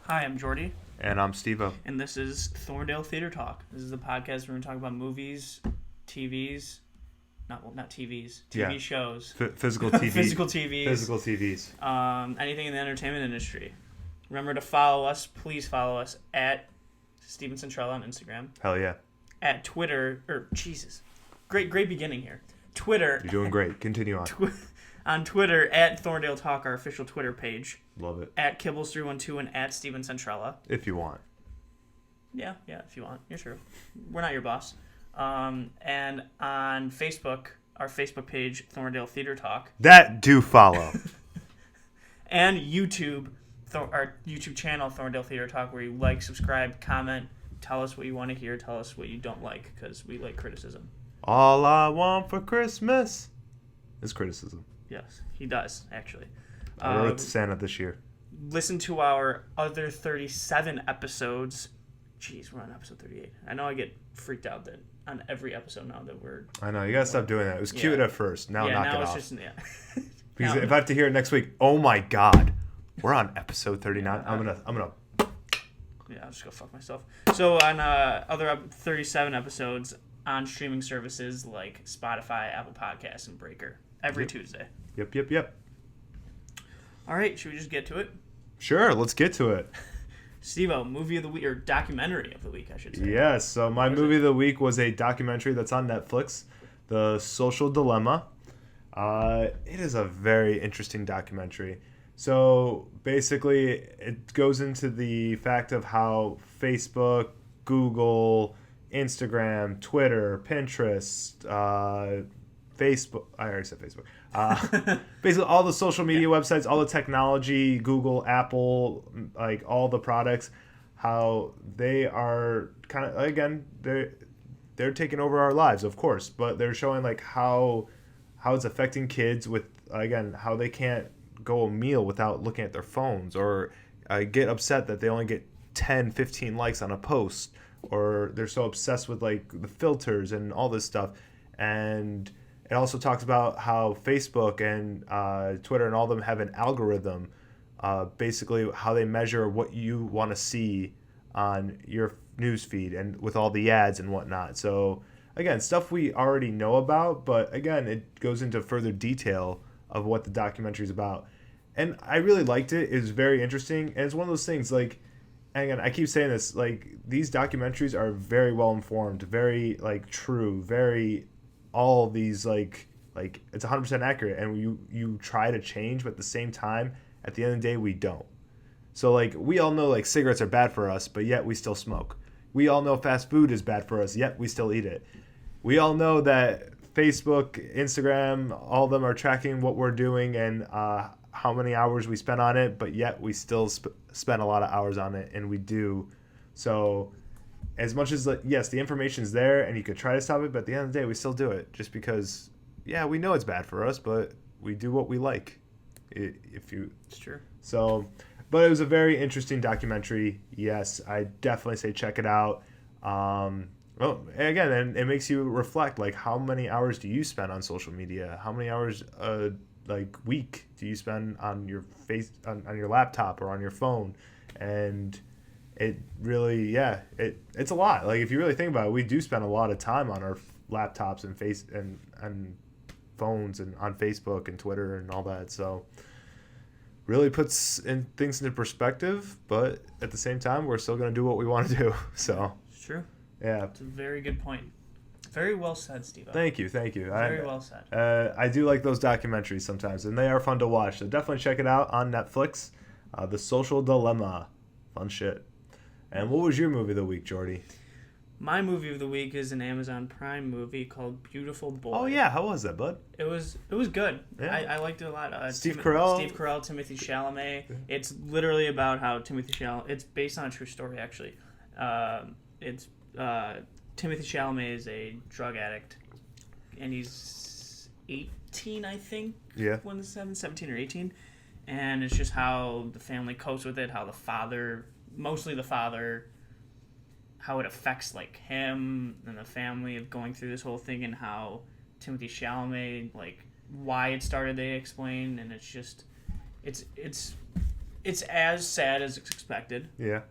Hi, I'm Jordy, And I'm Steve-O. and this is Thorndale Theater Talk. This is the podcast where we're going to talk about movies, TVs, not TVs, TV Yeah. shows, Physical TV. physical TVs, Physical TVs. anything in the entertainment industry. Remember to follow us. Please follow us at Steven Centrella on Instagram, Hell yeah. at Twitter, great beginning here. Twitter, You're doing great. Continue on. on Twitter at Thorndale Talk, our official Twitter page, Love it. at Kibbles312 and at Steven Centrella. If you want. Yeah, if you want. You're true. We're not your boss. And on Facebook, our Facebook page, Thorndale Theater Talk, That do follow. and YouTube, our YouTube channel, Thorndale Theater Talk, where you like, subscribe, comment, tell us what you want to hear, tell us what you don't like, because we like criticism. All I want for Christmas is criticism. Yes, he does, actually. I wrote it to Santa this year. Listen to our other 37 episodes. Jeez, we're on episode 38. I know I get freaked out that on every episode now that we're... I know. You got to stop doing that. It was cute at first. Now knock now it it's off. just... Yeah. Because now- if I have to hear it next week, oh my God. We're on episode 39. I'm gonna. Yeah, I'll just go fuck myself. So on other 37 episodes on streaming services like Spotify, Apple Podcasts, and Breaker every Tuesday. Yep. All right, should we just get to it? Sure, let's get to it. Steve-O, movie of the week, or documentary of the week, I should say. Yes, so my movie of the week was a documentary that's on Netflix, The Social Dilemma. It is a very interesting documentary. So basically, it goes into the fact of how Facebook, Google, Instagram, Twitter, Pinterest, Facebook. I already said Facebook. Basically, all the social media websites, all the technology, Google, Apple, like all the products, how they are kind of, again, they're taking over our lives, of course, but they're showing like how it's affecting kids with, again, how they can't go a meal without looking at their phones, or get upset that they only get 10, 15 likes on a post, or they're so obsessed with like the filters and all this stuff. And it also talks about how Facebook and Twitter and all of them have an algorithm, basically how they measure what you want to see on your news feed and with all the ads and whatnot. So again, stuff we already know about, but again, it goes into further detail of what the documentary is about. And I really liked it. It was very interesting. And it's one of those things, like, and again, I keep saying this, like, these documentaries are very well informed, very, like, true, very, all these, like it's 100% accurate. And you try to change, but at the same time, at the end of the day, we don't. So, like, we all know, like, cigarettes are bad for us, but yet we still smoke. We all know fast food is bad for us, yet we still eat it. We all know that Facebook, Instagram, all of them are tracking what we're doing and how many hours we spend on it, but yet we still spend a lot of hours on it, and we do. So as much as, yes, the information's there and you could try to stop it, but at the end of the day, we still do it just because, yeah, we know it's bad for us, but we do what we like. It's true. So, but it was a very interesting documentary. Yes, I definitely say check it out. Well, again, and it makes you reflect, like, how many hours do you spend on social media? How many hours week do you spend on your on your laptop or on your phone? And it really, it's a lot. Like, if you really think about it, we do spend a lot of time on our laptops and phones and on Facebook and Twitter and all that. So really puts things into perspective, but at the same time, we're still going to do what we want to do. So It's true. yeah. It's a very good point. Very well said, Steve. Thank you. Very well said. I do like those documentaries sometimes, and they are fun to watch. So definitely check it out on Netflix. The Social Dilemma. Fun shit. And what was your movie of the week, Jordy? My movie of the week is an Amazon Prime movie called Beautiful Boy. Oh, yeah. How was that, bud? It was good. Yeah. I liked it a lot. Steve Carell, Timothy Chalamet. It's literally about how Timothy Chalamet... It's based on a true story, actually. Timothy Chalamet is a drug addict, and he's 18, I think. Yeah. When this happened, 17 or 18. And it's just how the family copes with it, how mostly the father, how it affects, like, him and the family of going through this whole thing, and how Timothy Chalamet, like, why it started, they explain, and it's just, it's It's as sad as expected, Yeah.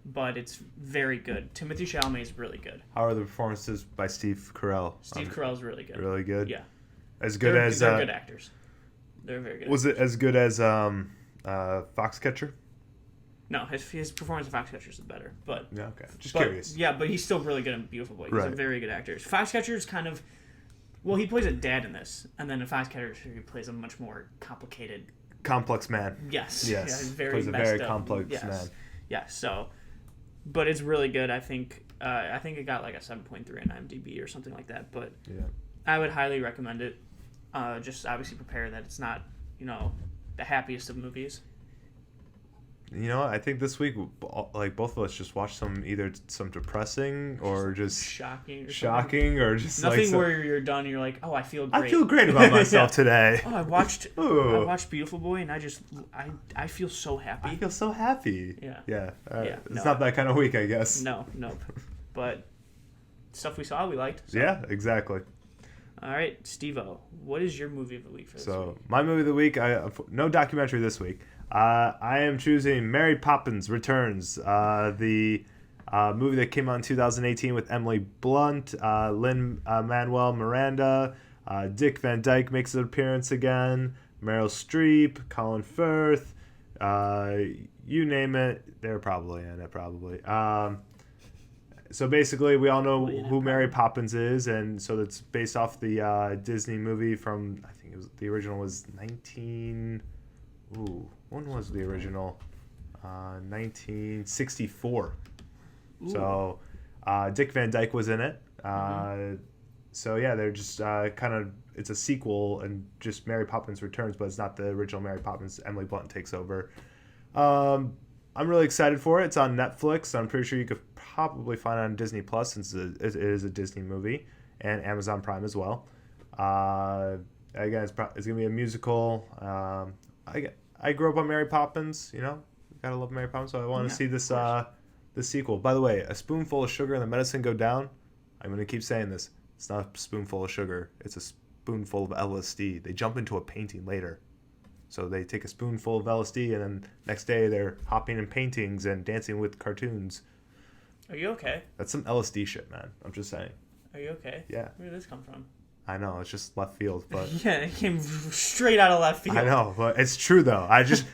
but it's very good. Timothy Chalamet is really good. How are the performances by Steve Carell? Steve Carell's really good. Really good. Yeah. As good They're, as. they're good actors. They're very good. Was it as good as Foxcatcher? No, his performance in Foxcatcher is better, but Yeah. Okay. Just curious. Yeah, but he's still really good in Beautiful Boy. He's a Right. very good actor. Foxcatcher is kind of, well, he plays a dad in this, and then in Foxcatcher he plays a much more complicated. Complex man. Yes. Yes. Yeah, he's very Plays a messed very up. complex Yes. man. Yeah. So, but it's really good. I think it got like a 7.3 on IMDb or something like that. But Yeah. I would highly recommend it. Just obviously prepare that it's not, the happiest of movies. You know, I think this week, like both of us, just watched either some depressing or just Shocking. or just Nothing like some, where you're done and you're like, oh, I feel great. I feel great about myself Yeah. today. Oh, I watched Ooh. Beautiful Boy and I feel so I happy. feel so happy. Yeah. Yeah. Yeah, It's no, not that kind of week, I guess. No, nope. But stuff we saw, we liked. So. Yeah, exactly. All right, Steve-O, what is your movie of the week for this week? My movie of the week, no documentary this week. I am choosing Mary Poppins Returns, the movie that came out in 2018 with Emily Blunt, Lin-Manuel Miranda, Dick Van Dyke makes an appearance again, Meryl Streep, Colin Firth, you name it, they're probably in it, probably. So basically, we all know who Mary Poppins is, and so it's based off the Disney movie from, I think the original was 19... Ooh, when was the original? 1964. Ooh. So Dick Van Dyke was in it. So yeah, they're just kind of, it's a sequel and just Mary Poppins Returns, but it's not the original Mary Poppins. Emily Blunt takes over. I'm really excited for it. It's on Netflix. I'm pretty sure you could probably find it on Disney Plus since it is a Disney movie, and Amazon Prime as well. Again, it's going to be a musical. I grew up on Mary Poppins, gotta love Mary Poppins, so I want to see this sequel. By the way, a spoonful of sugar and the medicine go down. I'm going to keep saying this. It's not a spoonful of sugar. It's a spoonful of LSD. They jump into a painting later. So they take a spoonful of LSD and then next day they're hopping in paintings and dancing with cartoons. Are you okay? That's some LSD shit, man. I'm just saying. Are you okay? Yeah. Where did this come from? I know, it's just left field, but yeah, it came straight out of left field. I know, but it's true though. I just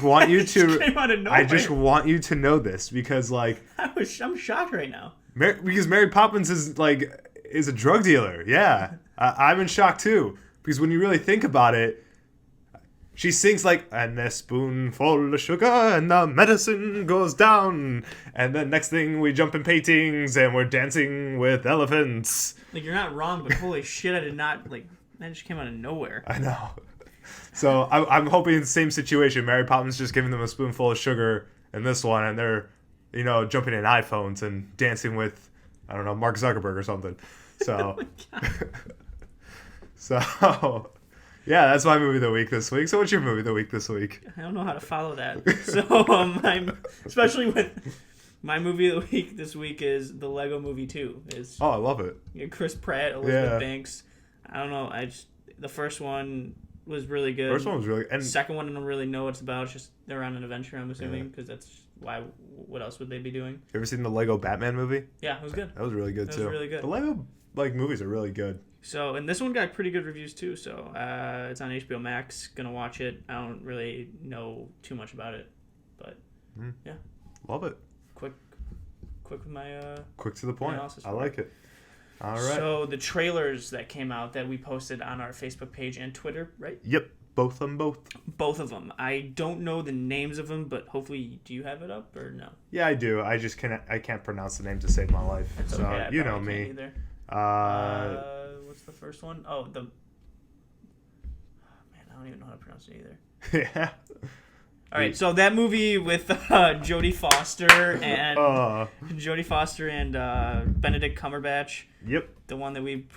want you to came out of nowhere. I just want you to know this because like I'm shocked right now. Because Mary Poppins is a drug dealer. Yeah. I'm in shock too because when you really think about it, she sings like, and a spoonful of sugar and the medicine goes down. And then next thing we jump in paintings and we're dancing with elephants. Like, you're not wrong, but holy shit, I did not, that just came out of nowhere. I know. So I'm hoping the same situation. Mary Poppins just giving them a spoonful of sugar in this one and they're, jumping in iPhones and dancing with, I don't know, Mark Zuckerberg or something. So, Oh my God. So... Yeah, that's my movie of the week this week. So what's your movie of the week this week? I don't know how to follow that. So, especially with my movie of the week this week is the Lego Movie 2. Oh, I love it. Chris Pratt, Elizabeth Banks. I don't know. The first one was really good. First one was really good. And second one, I don't really know what it's about. It's just they're on an adventure, I'm assuming, because that's why. What else would they be doing? You ever seen the Lego Batman movie? Yeah, it was good. That was really good too. It was really good. The Lego movies are really good. So, and this one got pretty good reviews too. So, it's on HBO Max. Gonna watch it. I don't really know too much about it, but yeah, love it. Quick with my quick to the point. I like it. All right. So the trailers that came out that we posted on our Facebook page and Twitter, right? Yep, both of them. Both of them. I don't know the names of them, but hopefully, do you have it up or no? Yeah, I do. I just can't pronounce the name to save my life. It's so okay. you know me. Either. What's the first one? Oh, man, I don't even know how to pronounce it either. Yeah. All right, so that movie with Jodie Foster and Benedict Cumberbatch. Yep. The one that we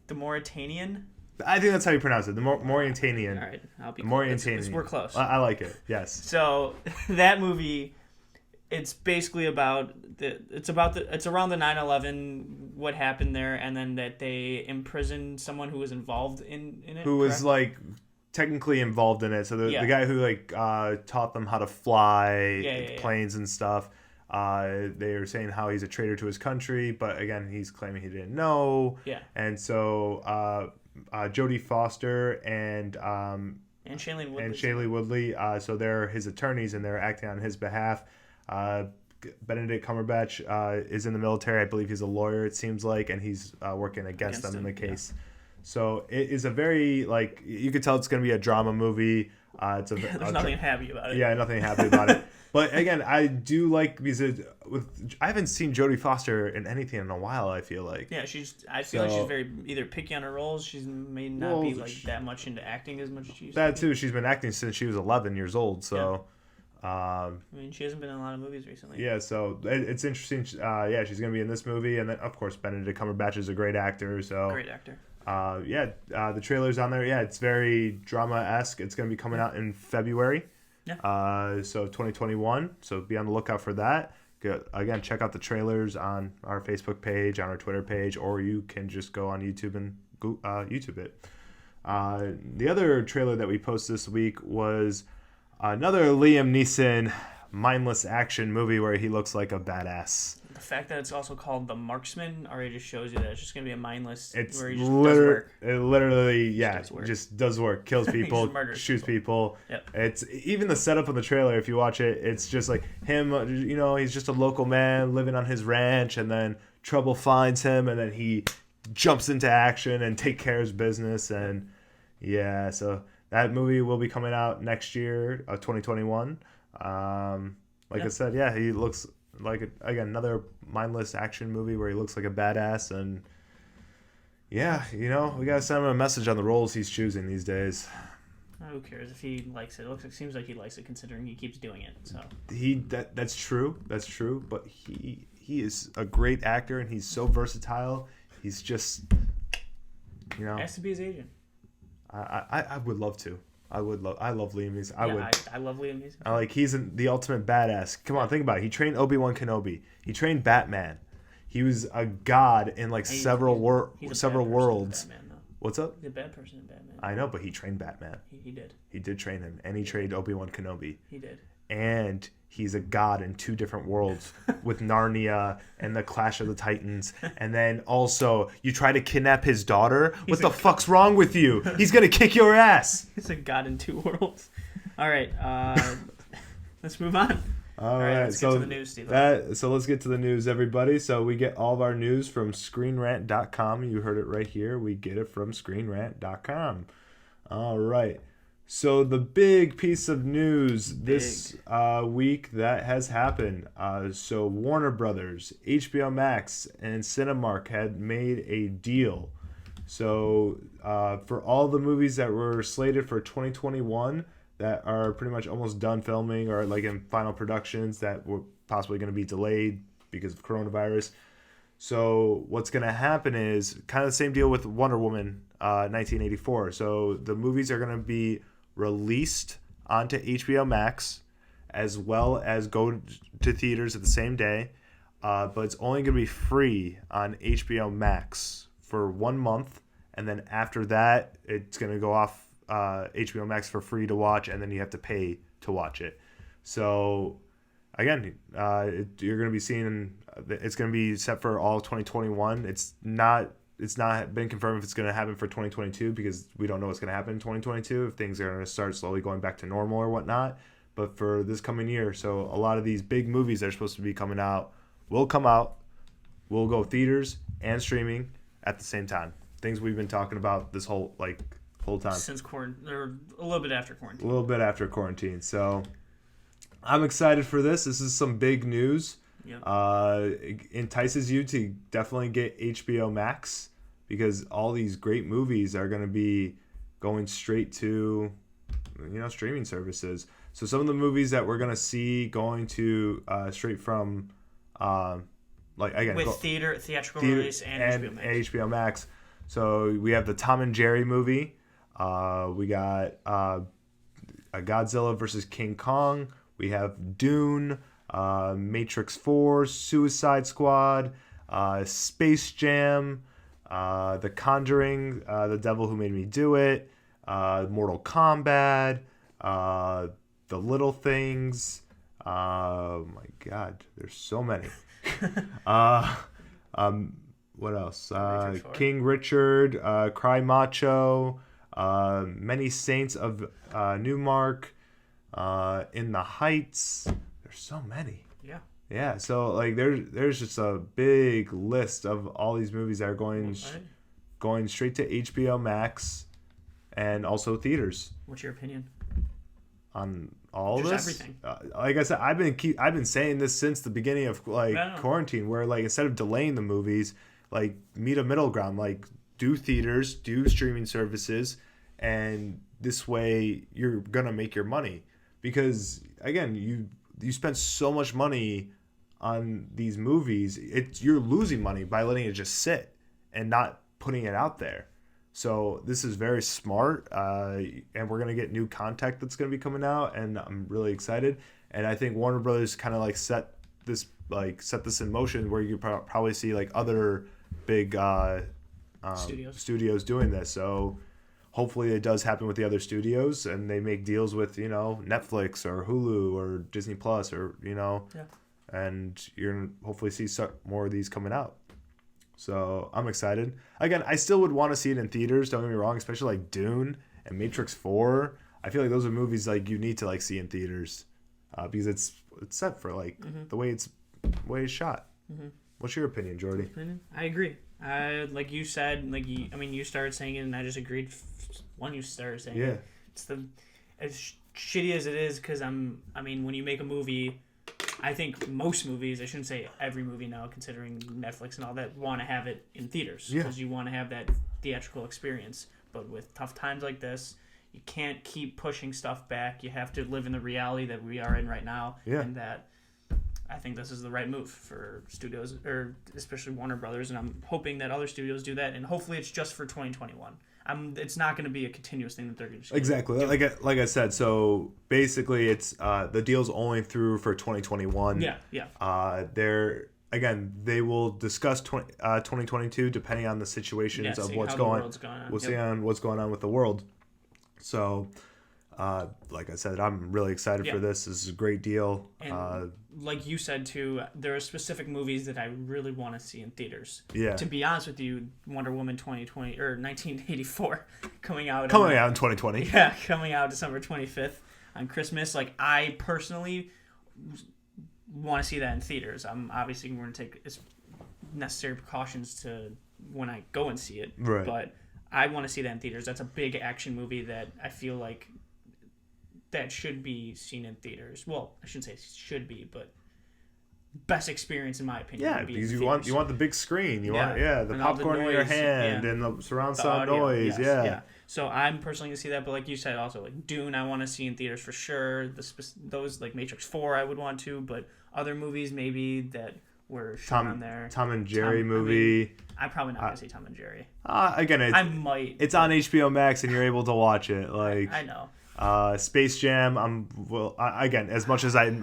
the Mauritanian. I think that's how you pronounce it. The Mauritanian. All right, I'll be Mauritanian. We're close. I like it. Yes. So that movie, it's basically about it's around the 9/11, what happened there, and then that they imprisoned someone who was involved in it. Who was like technically involved in it. So the guy who like taught them how to fly planes and stuff. They were saying how he's a traitor to his country, but again, he's claiming he didn't know. Yeah. And so Jodie Foster and Shailene Woodley. So they're his attorneys and they're acting on his behalf. Benedict Cumberbatch is in the military. I believe he's a lawyer, it seems like, and he's working against them in the case. Yeah. So it is a very, like, you could tell it's going to be a drama movie. There's nothing happy about it. Yeah, nothing happy about it. But again, I do like, because I haven't seen Jodie Foster in anything in a while, I feel like. Yeah, I feel like she's very either picky on her roles. She may not be like that much into acting as much as she used to. That too. She's been acting since she was 11 years old, so... Yeah. I mean, she hasn't been in a lot of movies recently. Yeah, so it's interesting. She's going to be in this movie, and then of course Benedict Cumberbatch is a great actor. So great actor. The trailer's on there. Yeah, it's very drama-esque. It's going to be coming out in February. Yeah. So 2021. So be on the lookout for that. Again, check out the trailers on our Facebook page, on our Twitter page, or you can just go on YouTube and YouTube it. The other trailer that we posted this week was another Liam Neeson mindless action movie where he looks like a badass. The fact that it's also called The Marksman already just shows you that it's just going to be a mindless where he just does work. It literally, just does work. Kills people, shoots people. Yep. It's even the setup of the trailer, if you watch it, it's just like him, he's just a local man living on his ranch, and then trouble finds him, and then he jumps into action and take care of his business. And yeah, so... that movie will be coming out next year, 2021. I said, he looks like, again, another mindless action movie where he looks like a badass. And, we got to send him a message on the roles he's choosing these days. Who cares if he likes it? It seems like he likes it considering he keeps doing it. So that's true. That's true. But he is a great actor, and he's so versatile. He's just, has to be his agent. I would love to. I love Liam Neeson. I love Liam Neeson. He's the ultimate badass. Come on, think about it. He trained Obi-Wan Kenobi. He trained Batman. He was a god in several worlds. Batman, what's up? He's a bad person in Batman. I know, but he trained Batman. He did. He did train him, and he trained Obi-Wan Kenobi. He did. And he's a god in two different worlds with Narnia and the Clash of the Titans. And then also, you try to kidnap his daughter? What the fuck's wrong with you? He's going to kick your ass. He's a god in two worlds. All right. Let's move on. All right. Let's get to the news, Steve. So let's get to the news, everybody. So we get all of our news from ScreenRant.com. You heard it right here. We get it from ScreenRant.com. All right. So the big piece of news this week that has happened. So Warner Brothers, HBO Max, and Cinemark had made a deal. So for all the movies that were slated for 2021 that are pretty much almost done filming or like in final productions that were possibly going to be delayed because of coronavirus. So what's going to happen is kind of the same deal with Wonder Woman 1984. So the movies are going to be released onto HBO Max as well as go to theaters at the same day, but it's only going to be free on HBO Max for 1 month, and then after that it's going to go off HBO Max for free to watch, and then you have to pay to watch it. So again, you're going to be seeing it's going to be set for all 2021. It's not been confirmed if it's going to happen for 2022 because we don't know what's going to happen in 2022, if things are going to start slowly going back to normal or whatnot. But for this coming year, so a lot of these big movies that are supposed to be coming out will come out. We'll go theaters and streaming at the same time. Things we've been talking about this whole time. Since quarantine, or a little bit after quarantine. A little bit after quarantine. So I'm excited for this. This is some big news. Yep. It entices you to definitely get HBO Max because all these great movies are going to be going straight to streaming services. So some of the movies that we're going to see going to straight from theatrical release and HBO Max. So we have the Tom and Jerry movie. We got a Godzilla versus King Kong. We have Dune, Matrix 4, Suicide Squad, Space Jam, The Conjuring, The Devil Who Made Me Do It, Mortal Kombat, The Little Things. Oh my God, there's so many. uh, what else? Matrix 4. King Richard, Cry Macho, Many Saints of Newmark, In the Heights. There's so many. Yeah. Yeah, so like there's just a big list of all these movies that are going straight to HBO Max and also theaters. What's your opinion? On all Just this, everything. Like I said, I've been saying this since the beginning of quarantine, where like instead of delaying the movies, like meet a middle ground, like do theaters, do streaming services, and this way you're gonna make your money, because again you spend so much money on these movies, you're losing money by letting it just sit and not putting it out there. So this is very smart, and we're gonna get new content that's gonna be coming out, and I'm really excited. And I think Warner Brothers kind of like set this in motion, where you probably see like other big studios doing this. So hopefully it does happen with the other studios, and they make deals with Netflix or Hulu or Disney Plus or Yeah. and you're gonna hopefully see more of these coming out. So I'm excited. Again, I still would want to see it in theaters. Don't get me wrong, especially like Dune and Matrix 4. I feel like those are movies like you need to like see in theaters, because it's set for like the way it's shot. Mm-hmm. What's your opinion, Jordy? I agree. Like you said, you started saying it, and I just agreed. When you started saying it, it's as shitty as it is, because when you make a movie, I think most movies, I shouldn't say every movie now, considering Netflix and all that, want to have it in theaters, because you want to have that theatrical experience. But with tough times like this, you can't keep pushing stuff back. You have to live in the reality that we are in right now, and that I think this is the right move for studios, or especially Warner Brothers, and I'm hoping that other studios do that, and hopefully it's just for 2021. It's not going to be a continuous thing that they're just exactly like I said. So basically, it's the deal's only through for 2021. Yeah. They will discuss 2022 depending on the situations of what's going on. We'll see on what's going on with the world. So, like I said, I'm really excited for this. This is a great deal. And like you said too, there are specific movies that I really want to see in theaters. Yeah. To be honest with you, Wonder Woman 2020 or 1984 coming out in 2020. Yeah, coming out December 25th on Christmas. Like, I personally want to see that in theaters. I'm obviously going to take necessary precautions to when I go and see it. Right. But I want to see that in theaters. That's a big action movie that I feel like that should be seen in theaters. Well, I shouldn't say should be, but best experience in my opinion. Yeah, because you want the big screen. You want the and popcorn in your hand and the surround sound noise. Yeah. So I'm personally gonna see that, but like you said, also like Dune, I want to see in theaters for sure. Those like Matrix 4, I would want to, but other movies maybe that were shown on there. Tom and Jerry movie. I'm probably not gonna see Tom and Jerry. Again, I might. It's on HBO Max and you're able to watch it. Like I know. Space Jam. As much as I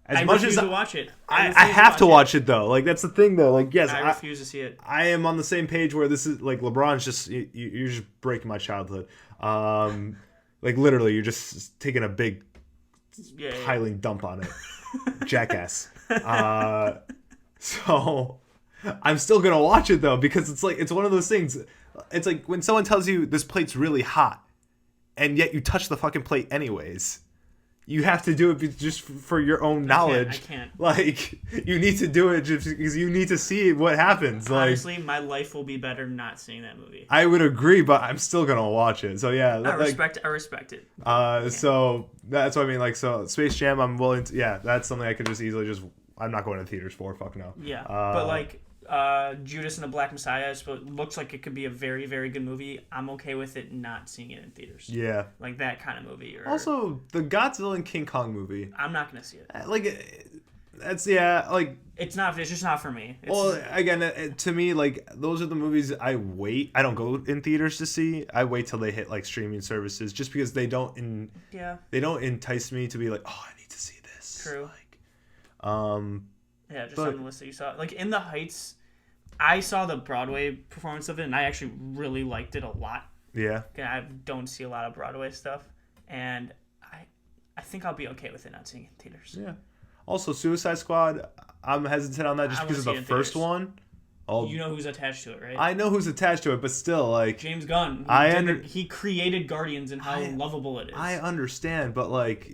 refuse to watch it. I have to watch it though. Like that's the thing though. Like yes, I refuse to see it. I am on the same page where this is like LeBron's just you're just breaking my childhood. Like literally, you're just taking a big piling dump on it. Jackass. So I'm still gonna watch it though, because it's one of those things. It's like when someone tells you this plate's really hot, and yet you touch the fucking plate anyways. You have to do it just for your own knowledge. I can't. Like, you need to do it just because you need to see what happens. Honestly, my life will be better not seeing that movie. I would agree, but I'm still going to watch it. So, yeah. I respect it. So, that's what I mean. Like, so, Space Jam, I'm willing to... Yeah, that's something I could just easily just... I'm not going to theaters for. Fuck no. Yeah, but, like... Judas and the Black Messiah looks like it could be a very, very good movie. I'm okay with it not seeing it in theaters. Yeah. Like that kind of movie. Also, the Godzilla and King Kong movie. I'm not going to see it. It's just not for me. Again, to me, like, those are the movies I wait. I don't go in theaters to see. I wait till they hit, like, streaming services, just because they don't entice me to be like, oh, I need to see this. True. Like, yeah, just on the list that you saw. Like, In the Heights, I saw the Broadway performance of it, and I actually really liked it a lot. Yeah. I don't see a lot of Broadway stuff, and I think I'll be okay with it not seeing it in theaters. Yeah. Also, Suicide Squad, I'm hesitant on that just I because of wanna the see it in first theaters. one. Oh, You know who's attached to it, right? I know who's attached to it, but still, like, James Gunn. He created Guardians and how lovable it is. I understand, but like,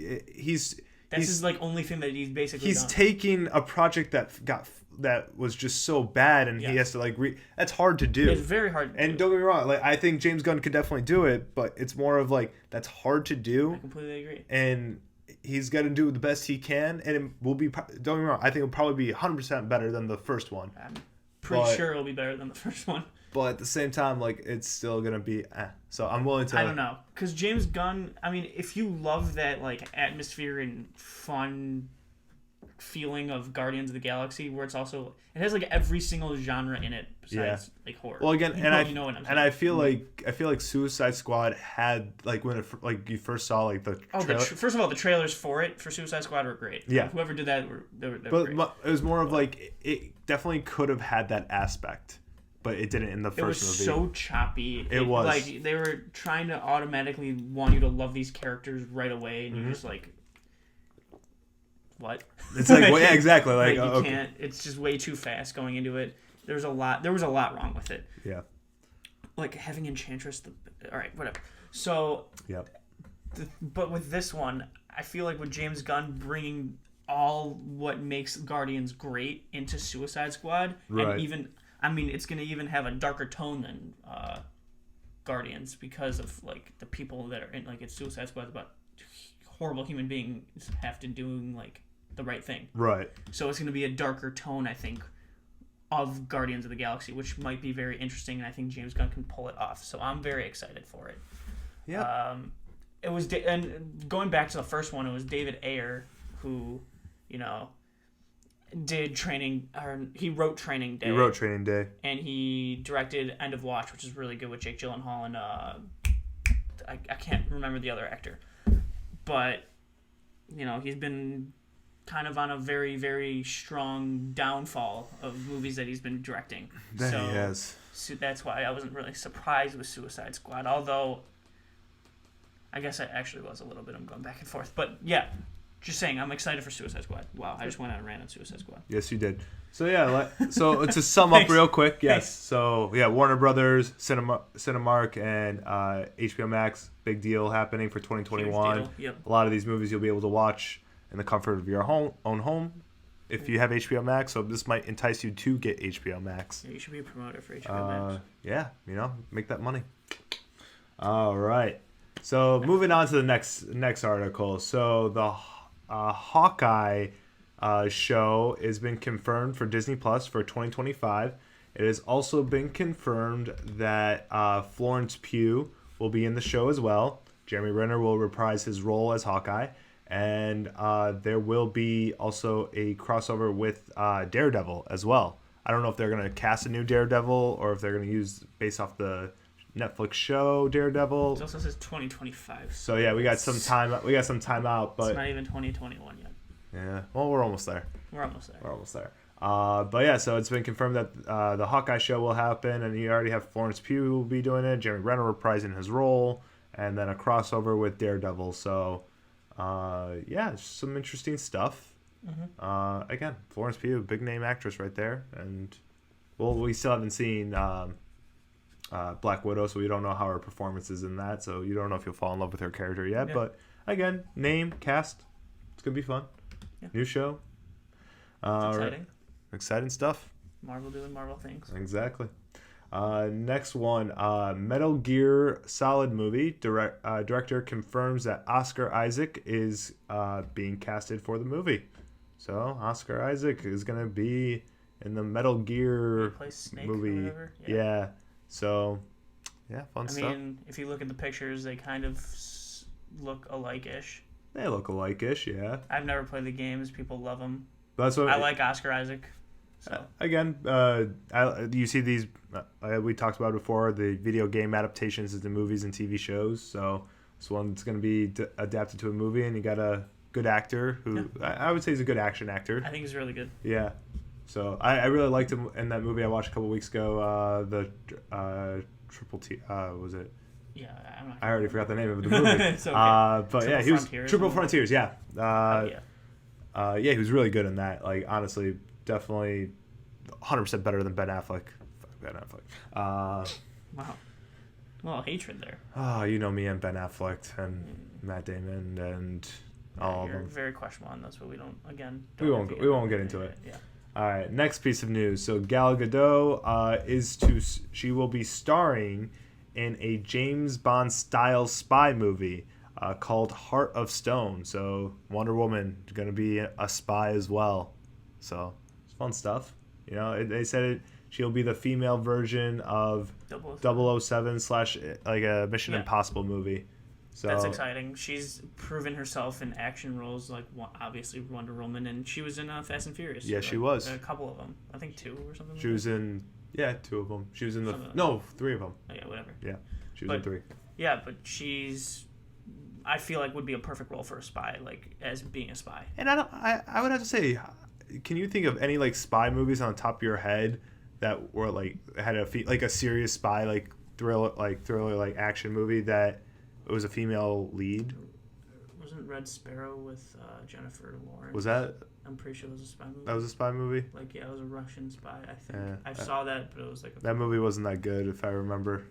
That's his like only thing that he's basically he's done. taking a project that was just so bad, and he has to like that's hard to do. It's very hard. And don't get me wrong, like I think James Gunn could definitely do it, but it's more of like that's hard to do. I completely agree. And he's got to do the best he can, and it will be. Don't get me wrong, I think it'll probably be 100% better than the first one. I'm pretty sure it'll be better than the first one. But at the same time, like it's still gonna be. So I'm willing to. I don't know, because James Gunn. I mean, if you love that like atmosphere and fun feeling of Guardians of the Galaxy, where it has like every single genre in it besides like horror. Well, again, you know what I'm saying. I feel like Suicide Squad had like when you first saw like the trailer. First of all, the trailers for Suicide Squad were great. Yeah, whoever did that they were but great. It was more of like it definitely could have had that aspect, but it didn't in the first movie. It was so choppy. It was like they were trying to automatically want you to love these characters right away, and you're just like, what? It's like, well, yeah, exactly. Like, you can't. It's just way too fast going into it. There was a lot wrong with it. Yeah. Like having Enchantress. All right, whatever. So. Yep. But with this one, I feel like with James Gunn bringing all what makes Guardians great into Suicide Squad, and even, I mean, it's gonna even have a darker tone than Guardians because of like the people that are in like it's Suicide Squad about horrible human beings have to do like the right thing. Right. So it's going to be a darker tone, I think, of Guardians of the Galaxy, which might be very interesting, and I think James Gunn can pull it off. So I'm very excited for it. Yeah. It was, and going back to the first one, it was David Ayer who, did Training, or he wrote Training Day. He wrote Training Day. And he directed End of Watch, which is really good with Jake Gyllenhaal and I can't remember the other actor. But, he's been kind of on a very, very strong downfall of movies that he's been directing. He has. So that's why I wasn't really surprised with Suicide Squad, although I guess I actually was a little bit. I'm going back and forth. But, yeah, just saying, I'm excited for Suicide Squad. Wow, I just went out and ran on Suicide Squad. Yes, you did. So, yeah, so to sum up real quick, yes. Thanks. So, yeah, Warner Brothers, Cinemark, and HBO Max, big deal happening for 2021. Yep. A lot of these movies you'll be able to watch in the comfort of your own home if you have HBO Max. So this might entice you to get HBO Max. Yeah, you should be a promoter for HBO Max. Yeah, make that money. All right. So moving on to the next article. So the Hawkeye show has been confirmed for Disney Plus for 2025. It has also been confirmed that Florence Pugh will be in the show as well. Jeremy Renner will reprise his role as Hawkeye. And there will be also a crossover with Daredevil as well. I don't know if they're going to cast a new Daredevil or if they're going to use based off the Netflix show Daredevil. It also says 2025. So yeah, we got some time. We got some time out, but it's not even 2021 yet. Yeah, well, we're almost there. We're almost there. But yeah, so it's been confirmed that the Hawkeye show will happen, and you already have Florence Pugh who will be doing it, Jeremy Renner reprising his role, and then a crossover with Daredevil. So, yeah, some interesting stuff. Mm-hmm. Again, Florence Pugh, big name actress right there, and we still haven't seen Black Widow, so we don't know how her performance is in that. So you don't know if you'll fall in love with her character yet. Yeah. But again, name, cast, it's gonna be fun. Yeah. New show. Exciting. Exciting stuff. Marvel doing Marvel things. Exactly. Next one, Metal Gear Solid movie. Director confirms that Oscar Isaac is being casted for the movie. So Oscar Isaac is going to be in the Metal Gear movie. Yeah. So, yeah, fun stuff. I mean, if you look at the pictures, they kind of look alike-ish. They look alike-ish, yeah. I've never played the games. People love them. That's what I like Oscar Isaac. So. Again, you see these, we talked about before, the video game adaptations into movies and TV shows. So this one's going to be adapted to a movie, and you got a good actor who I would say is a good action actor. I think he's really good. Yeah. So I really liked him in that movie I watched a couple weeks ago, the Triple T, was it? Yeah, I'm not. I already forgot the name of the movie. It's okay. But yeah, Triple he was Frontier or Triple something? Frontiers. Yeah. Yeah. Yeah, he was really good in that. Like honestly, definitely 100% better than Ben Affleck. Fuck Ben Affleck. Wow. A little hatred there. You know me and Ben Affleck and Matt Damon and all of You're them. very questionable on this, but we don't. Again, We won't get into it. Yeah. All right, next piece of news. So Gal Gadot she will be starring in a James Bond style spy movie called Heart of Stone. So Wonder Woman is going to be a spy as well. So it's fun stuff. You know, they said she'll be the female version of 007 / like a Mission Impossible movie. So that's exciting. She's proven herself in action roles, like obviously Wonder Woman, and she was in Fast and Furious. Yeah, she was. A couple of them. I think 2 or something. She was in 2 of them. She was in 3 of them. Oh, yeah, whatever. Yeah, she was in 3. Yeah, but I feel like would be a perfect role for a spy, like as being a spy. And I would have to say, can you think of any like spy movies on the top of your head that were like had a serious spy thriller like action movie that it was a female lead? Wasn't Red Sparrow with Jennifer Lawrence? Was that? I'm pretty sure it was a spy movie. That was a spy movie? Like, yeah, it was a Russian spy, I think. Yeah, I saw that, but it was like... That movie wasn't that good, if I remember.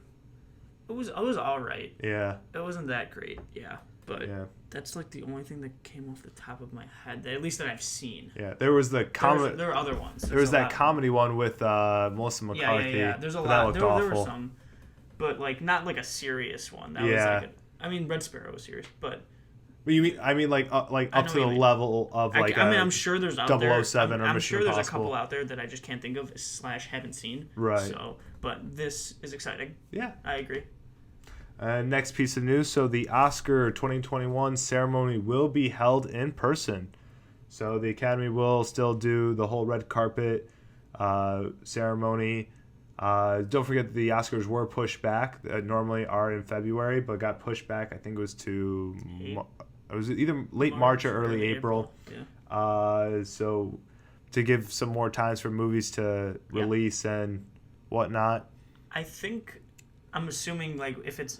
It was alright. Yeah. It wasn't that great, yeah. But yeah. That's like the only thing that came off the top of my head, at least that I've seen. Yeah, there was the comedy... There were other ones. There was that comedy one with Melissa McCarthy. Yeah. There's a lot. That looked awful. There were some. But, like, not like a serious one. That was like I mean, Red Sparrow was serious, but... I mean like up to the level of like I'm sure there's out there. 007 or I'm Mission sure there's Impossible. a couple out there that I just can't think of / haven't seen. Right. So, but this is exciting. Yeah. I agree. Next piece of news. So the Oscar 2021 ceremony will be held in person. So the Academy will still do the whole red carpet ceremony. Don't forget that the Oscars were pushed back. Normally are in February, but got pushed back. I think it was to... It was either late March or early April. Yeah. So to give some more times for movies to release and whatnot. I'm assuming like if it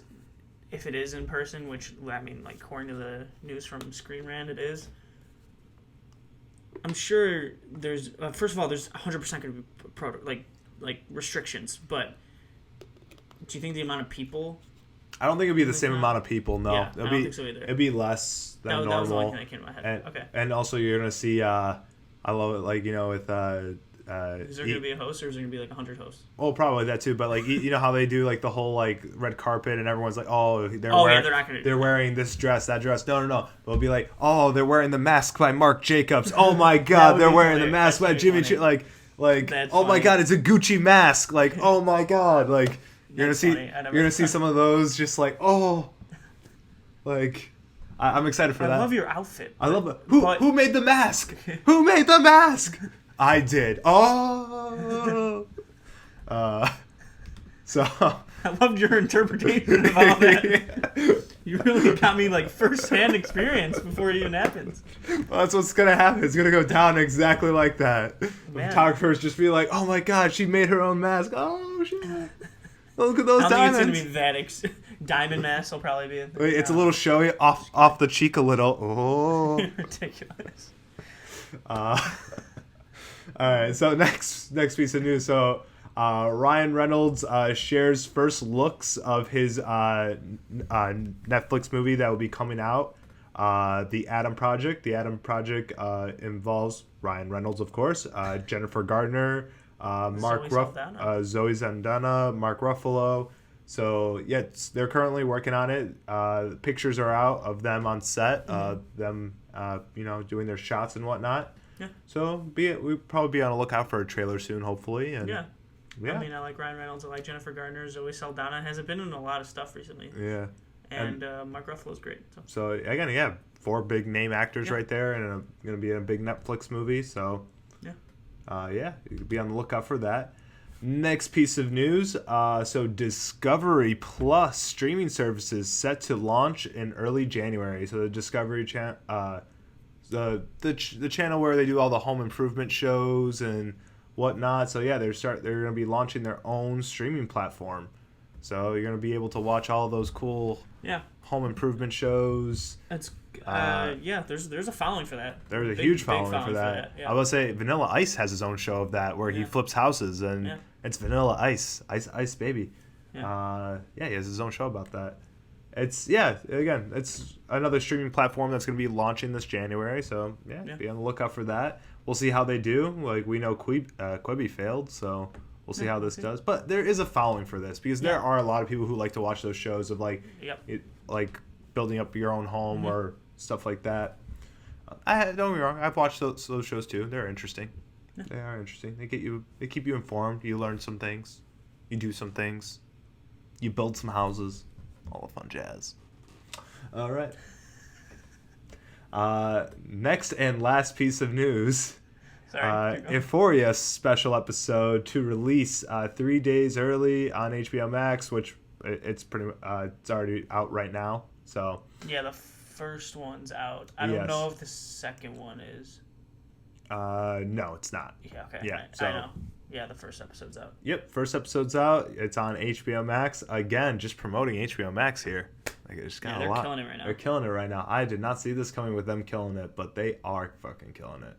is in person, which I mean like according to the news from Screen Rant it is. I'm sure there's first of all there's 100% going to be like restrictions, but do you think the amount of people? I don't think it'd be the same amount of people. No, yeah, I don't think so either. It'd be less than normal. That was the only thing that came to my head. And, and also you're gonna see. I love it. Like with. Is there gonna be a host, or is there gonna be like 100 hosts? Oh, probably that too. But like you know how they do like the whole like red carpet, and everyone's like, they're not gonna. They're wearing this dress, that dress. No. They'll be like, they're wearing the mask by Marc Jacobs. Oh my God, they're wearing the mask by Jimmy. Like oh my God, it's a Gucci mask. Like oh my God, like. You're gonna see some of those just like like I'm excited for that. I love your outfit. I love it. Who made the mask? Who made the mask? I did. So I loved your interpretation of all that. You really got me like first-hand experience before it even happens. Well, that's what's gonna happen. It's gonna go down exactly like that. Man. Photographers just be like, "Oh my God, she made her own mask." Oh shit. Look at those diamonds. I don't think it's going to be that diamond mask will probably be. Wait, it's a little showy off the cheek a little. Oh. Ridiculous. All right. So next piece of news. So Ryan Reynolds shares first looks of his Netflix movie that will be coming out. The Adam Project. The Adam Project involves Ryan Reynolds, of course, Jennifer Gardner. Zoe Saldana, Mark Ruffalo. So yeah, they're currently working on it. Pictures are out of them on set, them doing their shots and whatnot. Yeah. So we'll probably be on the lookout for a trailer soon, hopefully. And yeah. I mean, I like Ryan Reynolds. I like Jennifer Gardner. Zoe Saldana hasn't been in a lot of stuff recently. Yeah. And Mark Ruffalo's great. So again, 4 big name actors right there, and going to be in a big Netflix movie. So. You could be on the lookout for that. Next piece of news. So Discovery Plus streaming services set to launch in early January. So the Discovery channel, the channel where they do all the home improvement shows and whatnot. So yeah, they're going to be launching their own streaming platform. So you're gonna be able to watch all those cool Yeah. home improvement shows. It's there's a following for that. There's a Big- huge big following for that. Yeah. I will say Vanilla Ice has his own show of that where he Yeah. flips houses, and Yeah. it's Vanilla Ice, Ice Baby. Yeah. He has his own show about that. It's another streaming platform that's going to be launching this January, so Yeah. be on the lookout for that. We'll see how they do. Like, we know Quibi failed, so we'll see how this does. But there is a following for this because there are a lot of people who like to watch those shows of like building up your own home or stuff like that. Don't get me wrong, I've watched those shows too. They're interesting. Yeah. They are interesting. They keep you informed. You learn some things. You do some things. You build some houses. All the fun jazz. All right. Next and last piece of news. Sorry. Euphoria special episode to release 3 days early on HBO Max, which it's it's already out right now. So Yeah, the first one's out. I don't Yes. know if the second one is. no, it's not. Yeah, okay. Yeah, I know. Yeah, the first episode's out. Yep, first episode's out. It's on HBO Max. Again, just promoting HBO Max here. Like, it's got they're a lot. killing it right now. They're killing it right now. I did not see this coming with them killing it, but they are fucking killing it.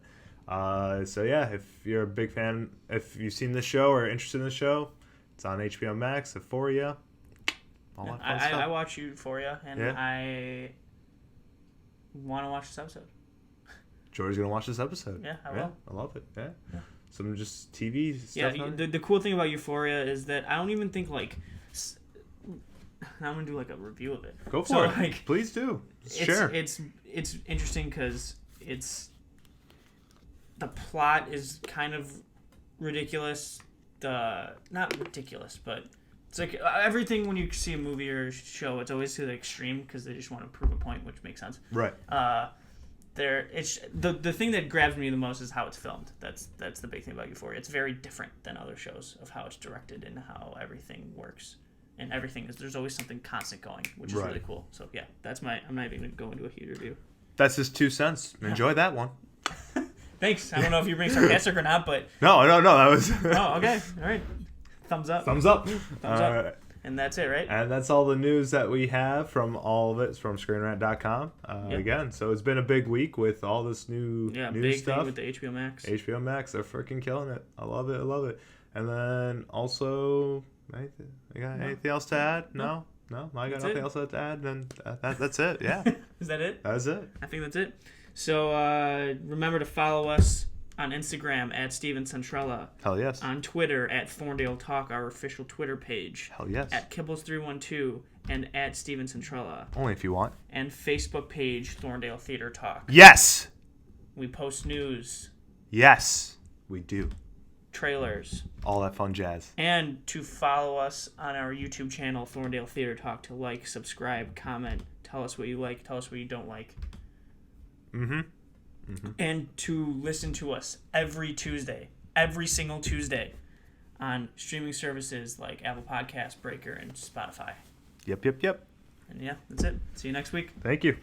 So yeah, if you're a big fan, if you've seen this show or interested in the show, it's on HBO Max. Euphoria. All that fun stuff. I watch Euphoria, and Yeah. I want to watch this episode. Jory's gonna watch this episode. Yeah, I will. I love it. Yeah. Some just TV Yeah, stuff. the cool thing about Euphoria is that I don't even think I'm gonna do like a review of it. Go for So, it. like, Please do. It's Share. it's interesting because the plot is kind of ridiculous. Not ridiculous, but it's like everything when you see a movie or show, it's always to the extreme because they just want to prove a point, which makes sense. Right. It's the thing that grabs me the most is how it's filmed. That's the big thing about Euphoria. It's very different than other shows of how it's directed and how everything works. And everything is there's always something constant going, which is Right. really cool. So yeah, that's I'm not even gonna go into a huge review. That's just 2 cents. Enjoy that one. Thanks. I don't know if you're being sarcastic or not, but No. That was. oh, okay, all right. Thumbs up. Thumbs up. Thumbs All up. right. And that's it, right? And that's all the news that we have from all of it from ScreenRant.com. Yep. Again, so it's been a big week with all this new Big stuff. thing with the HBO Max. HBO Max, they're freaking killing it. I love it. And then also, anything else to add? No. I got nothing else to add. Then that's it. Yeah, Is that it? that's it. I think that's it. So remember to follow us on Instagram at Steven Centrella, Hell yes. on Twitter at Thorndale Talk, our official Twitter page, Hell yes. at Kibbles312, and at Steven Centrella, Only if you want. and Facebook page Thorndale Theater Talk. Yes. We post news, Yes. We do. trailers, All that fun jazz. and to follow us on our YouTube channel, Thorndale Theater Talk, to like, subscribe, comment, tell us what you like, tell us what you don't like. Mm-hmm. And to listen to us every single Tuesday on streaming services like Apple Podcasts, Breaker, and Spotify. Yep. And yeah, that's it. See you next week. Thank you.